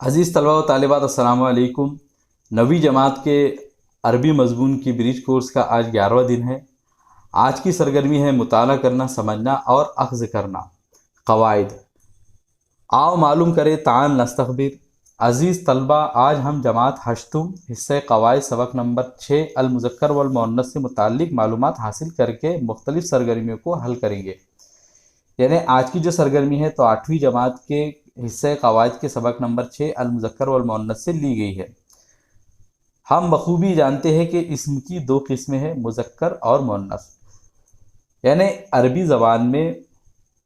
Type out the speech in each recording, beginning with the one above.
अज़ीज़ तलबा व तालिबात अस्सलामु अलैकुम। नवी जमात के अरबी मज़मून की ब्रिज कोर्स का आज 11वां दिन है। आज की सरगर्मी है मुताला करना, समझना और अख्ज़ करना क़वाइद। आओ मालूम करें तान नस्तख़बिर। अज़ीज़ तलबा, आज हम जमात हश्तुम हिस्से क़वाइद सबक नंबर 6 अल मुज़क्कर वल मुअन्नस से मुताल्लिक़ मालूमात हासिल करके मुख्तलिफ़ सरगर्मियों को हल करेंगे। यानी आज की जो सरगर्मी है तो 8वीं जमात के हिस्से क़वाइद के सबक नंबर 6 अल मुज़क्कर वल मुअन्नस से ली गई है। हम बखूबी जानते हैं कि इस्म की दो किस्में हैं, मुज़क्कर और मुअन्नस। यानी अरबी ज़बान में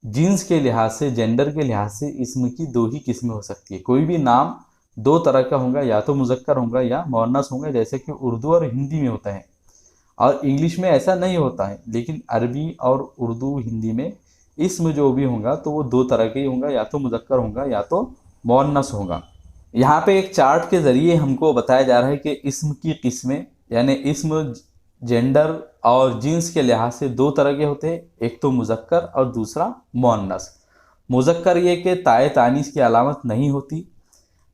जिन्स के लिहाज से, जेंडर के लिहाज से इस्म की दो ही किस्में हो सकती है। कोई भी नाम दो तरह का होगा, या तो मुज़क्कर होगा या मुअन्नस होगा, जैसे कि उर्दू और हिंदी में होता है। और इंग्लिश में ऐसा नहीं होता है, लेकिन अरबी और उर्दू हिंदी में इस्म जो भी होगा तो वो दो तरह के ही होगा, या तो मुज़क्कर होगा या तो मुअन्नस होगा। यहाँ पे एक चार्ट के ज़रिए हमको बताया जा रहा है कि इस्म की किस्में, यानी इस्म जेंडर और जिन्स के लिहाज से दो तरह के होते हैं, एक तो मुज़क्कर और दूसरा मुअन्नस। मुज़क्कर ये कि ताए तानीस की अलामत नहीं होती।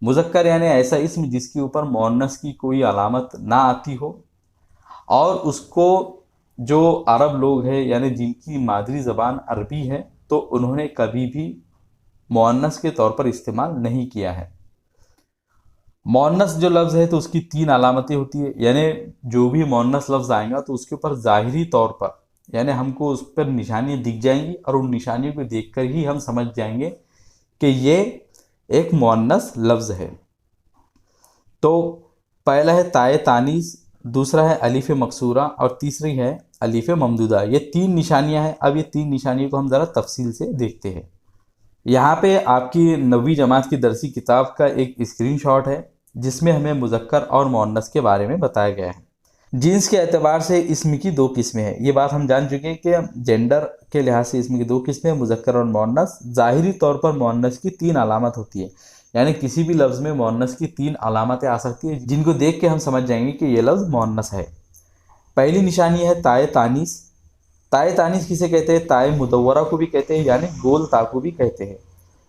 मुज़क्कर यानी ऐसा इस्म जिसके ऊपर मुअन्नस की कोई अलामत ना आती हो, और उसको जो अरब लोग हैं यानी जिनकी मादरी ज़बान अरबी है तो उन्होंने कभी भी मुअन्नस के तौर पर इस्तेमाल नहीं किया है। मुअन्नस जो लफ्ज़ है तो उसकी तीन अलामतें होती है, यानी जो भी मुअन्नस लफ्ज़ आएगा तो उसके ऊपर ज़ाहिरी तौर पर यानी हमको उस पर निशानियाँ दिख जाएंगी, और उन निशानियों को देखकर ही हम समझ जाएंगे कि ये एक मुअन्नस लफ्ज़ है। तो पहला है ताए तानीस, दूसरा है अलीफ़ मकसूरा और तीसरी है अलीफ़ ममदूदा। ये तीन निशानियां हैं। अब ये तीन निशानियों को हम ज़रा तफसील से देखते हैं। यहाँ पे आपकी 9वीं जमात की दरसी किताब का एक स्क्रीनशॉट है जिसमें हमें मुज़क्कर और मुअन्नस के बारे में बताया गया है। जिन्स के एतबार से इस्म की दो किस्में हैं, ये बात हम जान चुके हैं कि जेंडर के लिहाज से इस्म की दो किस्में हैं, मुज़क्कर और मुअन्नस। ज़ाहिरी तौर पर मुअन्नस की तीन अलामत होती है, यानी किसी भी लफ्ज़ में मुअन्नस की तीन अलामतें आ सकती हैं जिनको देख के हम समझ जाएंगे कि ये लफ्ज़ मुअन्नस है। पहली निशानी है ताए तानीस। ताए तानीस किसे कहते हैं? ताए मुदव्वरा को भी कहते हैं, यानी गोल ता को भी कहते हैं।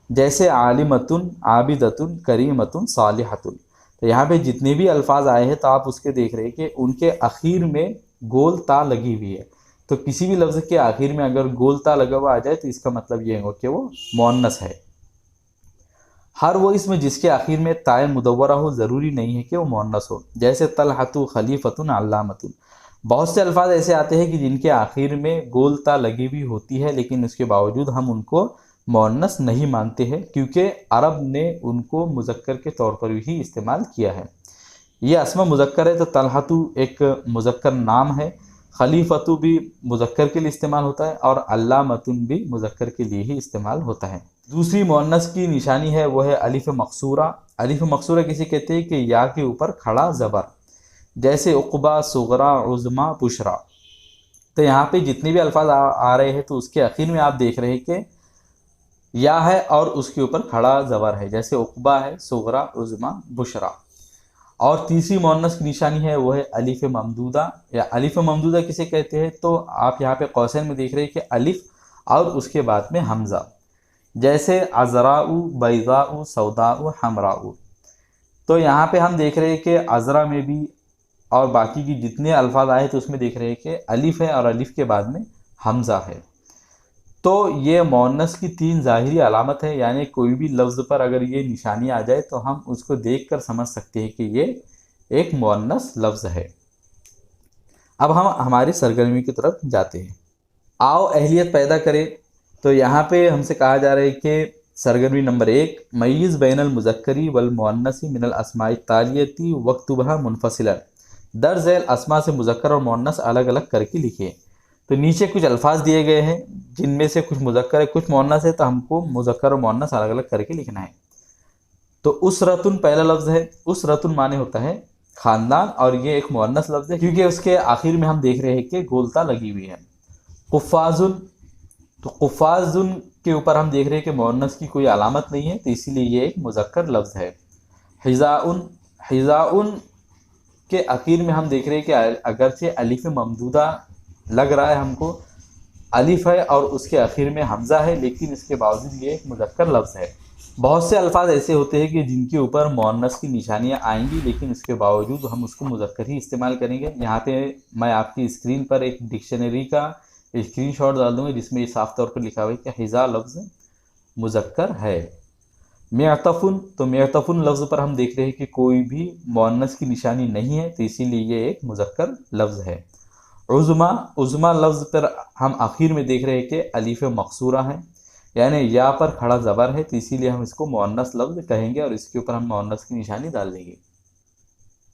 जैसे आलिमतुन, आबिदतुन, करीमतुन, सालिहतुन। तो यहाँ पे जितने भी अल्फाज आए हैं तो आप उसके देख रहे हैं कि उनके आखिर में गोल ता लगी हुई है। तो किसी भी लफ्ज़ के आखिर में अगर गोल ता लगा हुआ आ जाए तो इसका मतलब ये हो कि वो मुअन्नस है। हर वो इसमें जिसके आखिर में ताए मुदव्वरा हो ज़रूरी नहीं है कि वो मुअन्नस हो। जैसे तलहतु, खलीफतुन, अल्लामतुन। बहुत से अल्फाज ऐसे आते हैं कि जिनके आखिर में गोल ता लगी हुई होती है, लेकिन उसके बावजूद हम उनको मुअन्नस नहीं मानते हैं, क्योंकि अरब ने उनको मुज़क्कर के तौर पर ही इस्तेमाल किया है। ये अस्मा मुज़क्कर है तो तलहतु एक मुज़क्कर नाम है, खलीफतु भी मुज़क्कर के लिए इस्तेमाल होता है, और अल्लामतुन भी मुज़क्कर के लिए ही इस्तेमाल होता है। दूसरी मुअन्नस की निशानी है वो है अलिफ़ मकसूरा। अलिफ़ मकसूरा किसे कहते हैं? कि या के ऊपर खड़ा ज़बर। जैसे उक़बा, सुग़रा, उज़मा, बुशरा। तो यहाँ पे जितने भी अल्फाज आ रहे हैं तो उसके आखिर में आप देख रहे हैं कि या है और उसके ऊपर खड़ा ज़बर है, जैसे उक़बा है, सुग़रा, उज़मा, बुशरा। और तीसरी मुअन्नस की निशानी है वो है अलिफ़ ममदूदा। या अलिफ़ ममदूदा किसे कहते हैं? तो आप यहाँ पे कौसैन में देख रहे हैं कि अलिफ़ और उसके बाद में हमज़ा। जैसे अज़राउ, बैज़ाउ, सौदाउ, हमराउ। तो यहाँ पे हम देख रहे हैं कि अज़रा में भी और बाकी की जितने अल्फाज आए तो उसमें देख रहे हैं कि अलिफ़ है और अलिफ़ के बाद में हमज़ा है। तो ये मुअन्नस की तीन ज़ाहिरी अलामत है, यानी कोई भी लफ्ज़ पर अगर ये निशानी आ जाए तो हम उसको देखकर समझ सकते हैं कि ये एक मुअन्नस लफ्ज़ है। अब हम हमारी सरगर्मी की तरफ जाते हैं। आओ अहलियत पैदा करें। तो यहाँ पे हमसे कहा जा रहा है कि सरगर्मी नंबर 1, मय्यिज़ बैनल मुज़क्करी वल मुअन्नसी मिनल अस्माइ तालियती वक्तुबहा मुनफ़सिलन। दर झैल अस्मा से मुज़क्कर और मुअन्नस अलग अलग करके लिखिए। तो नीचे कुछ अल्फाज दिए गए हैं जिनमें से कुछ मुज़क्कर है, कुछ मुअन्नस है, तो हमको मुज़क्कर और मुअन्नस अलग अलग करके लिखना है। तो उसरतुन पहला लफ्ज़ है। उसरतुन माने होता है ख़ानदान, और ये एक मुअन्नस लफ्ज़ है क्योंकि उसके आखिर में हम देख रहे हैं कि गोलता लगी हुई है। कुफ़ाज़ुन, तो कुफ़ाज़ुन के ऊपर हम देख रहे हैं कि मुअन्नस की कोई अलामत नहीं है, तो इसीलिए ये एक मुज़क्कर लफ्ज़ है। हिज़ाउन, हिज़ाउन के आखिर में हम देख रहे हैं कि अगरचे अलिफ़ ममदूदा लग रहा है हमको, अलिफ़ है और उसके आखिर में हमज़ा है, लेकिन इसके बावजूद ये एक मुज़क्कर लफ्ज़ है। बहुत से अल्फाज ऐसे होते हैं कि जिनके ऊपर मुअन्नस की निशानियां आएंगी, लेकिन उसके बावजूद हम उसको मुज़क्कर ही इस्तेमाल करेंगे। यहाँ पे मैं आपकी स्क्रीन पर एक डिक्शनरी का स्क्रीनशॉट डाल दूंगा जिसमें ये साफ तौर पर लिखा हुआ है कि हिज़ा लफ्ज़ मुज़क्कर है। मेअतफ़ुन, तो मेअतफ़ुन लफ्ज़ पर हम देख रहे हैं कि कोई भी मुअन्नस की निशानी नहीं है, तो इसीलिए ये एक मुज़क्कर लफ्ज़ है। उज़्मा, उज़्मा लफ्ज़ पर हम आखिर में देख रहे हैं कि अलीफ़ मकसूरा है, यानी या पर खड़ा ज़बर है, तो इसीलिए हम इसको मुअन्नस लफ्ज़ कहेंगे और इसके ऊपर हम मुअन्नस की निशानी डाल देंगे।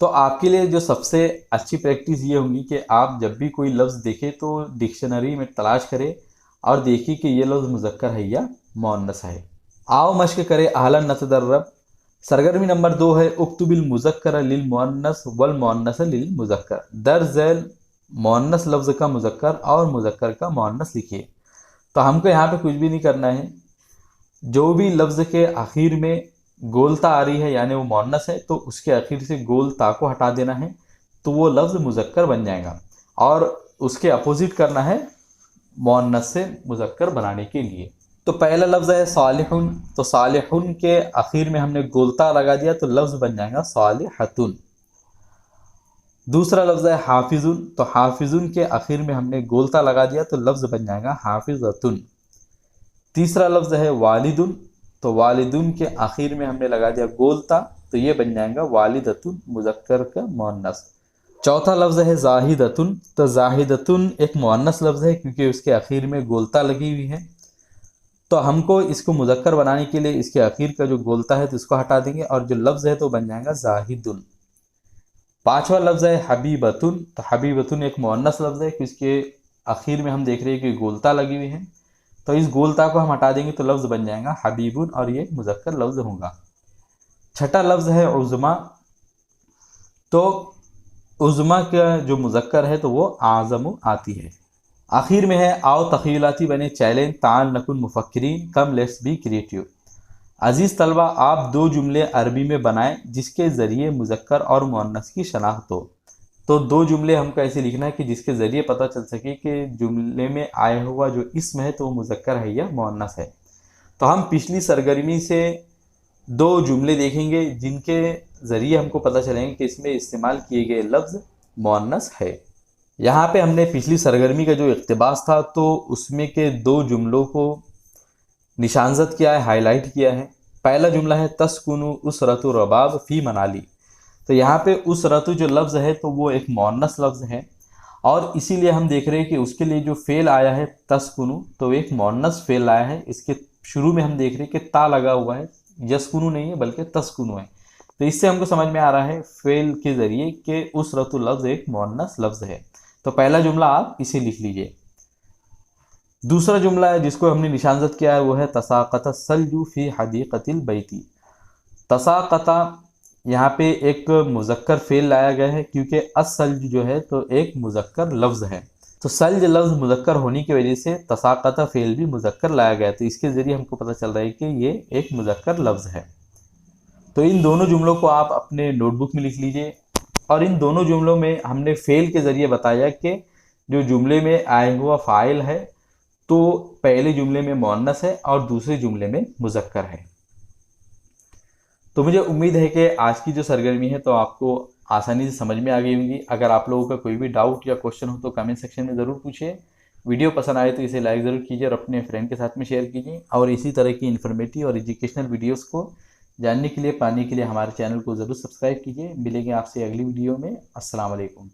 तो आपके लिए जो सबसे अच्छी प्रैक्टिस ये होगी कि आप जब भी कोई लफ्ज़ देखें तो डिक्शनरी में तलाश करें और देखिए कि ये लफ्ज़ मुज़क्कर है या मुअन्नस है। आओ मश्क करें अहलन नतदर्रब। सरगर्मी नंबर 2 है उक्तुबिल मुज़क्कर लिल मुअन्नस वल मुअन्नस लिल मुज़क्कर। दर झैल मुअन्नस लफ्ज़ का मुज़क्कर और मुज़क्कर का मुअन्नस लिखिए। तो हमको यहाँ पे कुछ भी नहीं करना है, जो भी लफ्ज़ के आखिर में गोलता आ रही है यानी वो मुअन्नस है, तो उसके आखिर से गोल ता को हटा देना है, तो वो लफ्ज़ मुज़क्कर बन जाएगा। और उसके अपोजिट करना है मुअन्नस से मुज़क्कर बनाने के लिए। तो पहला लफ्ज़ है सालिहुन, तो सालिहुन के आखिर में हमने गोलता लगा दिया तो लफ्ज़ बन जाएगा सालिहतुन। दूसरा लफ्ज़ है हाफिजुन, तो हाफिजुन के आखिर में हमने गोलता लगा दिया तो लफ्ज़ बन जाएगा हाफिजतुन। तीसरा लफ्ज़ है वालिदुन, तो वालिदुन के आखिर में हमने लगा दिया गोलता, तो ये बन जाएगा वालिदतुन, मुज़क्कर का मुअन्नस। चौथा लफ्ज़ है जाहिदतुन, तो जाहिदतुन एक मुअन्नस लफ्ज़ है क्योंकि उसके आखिर में गोलता लगी हुई है, तो हमको इसको मुज़क्कर बनाने के लिए इसके आखिर का जो गोलता है तो इसको हटा देंगे और जो लफ्ज़ है तो बन जाएगा जाहिदुन। पांचवा लफ्ज़ है हबीबतुन, तो हबीबतुन एक मुअन्नस लफ्ज़ है कि इसके आखिर में हम देख रहे हैं कि गोलता लगी हुई है, तो इस गोलता को हम हटा देंगे तो लफ्ज़ बन जाएगा हबीबुन और ये मुज़क्कर लफ्ज़ होगा। छठा लफ्ज़ है उज़्मा, तो उज़्मा का जो मुज़क्कर है तो वो आज़मु आती है। आखिर में है आओ तख़यलाती बने चैलेंज ताल नकुन मुफ़क्किरीन कम लेट्स बी क्रिएटिव। अज़ीज़ तलबा, आप 2 जुमले अरबी में बनाएं जिसके ज़रिए मुज़क्कर और मुअन्नस की शनाख्त हो। तो 2 जुमले हमको ऐसे लिखना है कि जिसके ज़रिए पता चल सके कि जुमले में आया हुआ जो इस्म है तो वो मुज़क्कर है या मुअन्नस है। तो हम पिछली सरगर्मी से 2 जुमले देखेंगे जिनके ज़रिए हमको पता चलेंगे कि इसमें इस्तेमाल किए गए लफ्ज़ मुअन्नस है। यहाँ पे हमने पिछली सरगर्मी का जो इक़्तिबास था तो उसमें के 2 जुमलों को निशानजद किया है, हाईलाइट किया है। पहला जुमला है तस्कुनु उसरतु रबाब फ़ी मनाली, तो यहाँ पे उसरतु जो लफ्ज़ है तो वो एक मुअन्नस लफ्ज़ है और इसीलिए हम देख रहे हैं कि उसके लिए जो फ़ेल आया है तस्कुनु, तो एक मुअन्नस फ़ेल आया है। इसके शुरू में हम देख रहे हैं कि ता लगा हुआ है, यस्कुनु नहीं है बल्कि तस्कुनु है, तो इससे हमको समझ में आ रहा है फ़ेल के ज़रिए कि उसरतु लफ्ज़ एक मुअन्नस लफ्ज़ है। तो पहला जुमला आप इसे लिख लीजिए। दूसरा जुमला है जिसको हमने निशानजद किया है वो है तसाक़त सल्जु फ़ी हदीक़तिल बैती। तसाक़ता यहाँ पे एक मुज़क्कर फ़ेल लाया गया है क्योंकि असल्ज जो है तो एक मुज़क्कर लफ्ज़ है, तो सल्ज लफ्ज़ मुज़क्कर होने की वजह से तसाक़ता फ़ेल भी मुज़क्कर लाया गया है, तो इसके ज़रिए हमको पता चल रहा है कि ये एक मुज़क्कर लफ्ज़ है। तो इन दोनों जुमलों को आप अपने नोटबुक में लिख लीजिए और इन दोनों जुमलों में हमने फ़ेल के ज़रिए बताया कि जो जुमले में आया हुआ फ़ाइल है तो पहले जुमले में मुअन्नस है और दूसरे जुमले में मुज़क्कर है। तो मुझे उम्मीद है कि आज की जो सरगर्मी है तो आपको आसानी से समझ में आ गई होगी। अगर आप लोगों का कोई भी डाउट या क्वेश्चन हो तो कमेंट सेक्शन में ज़रूर पूछिए। वीडियो पसंद आए तो इसे लाइक ज़रूर कीजिए और अपने फ्रेंड के साथ में शेयर कीजिए और इसी तरह की इन्फॉर्मेटिव और एजुकेशनल वीडियोज़ को जानने के लिए, पाने के लिए हमारे चैनल को ज़रूर सब्सक्राइब कीजिए। मिलेंगे आपसे अगली वीडियो में। अस्सलाम वालेकुम।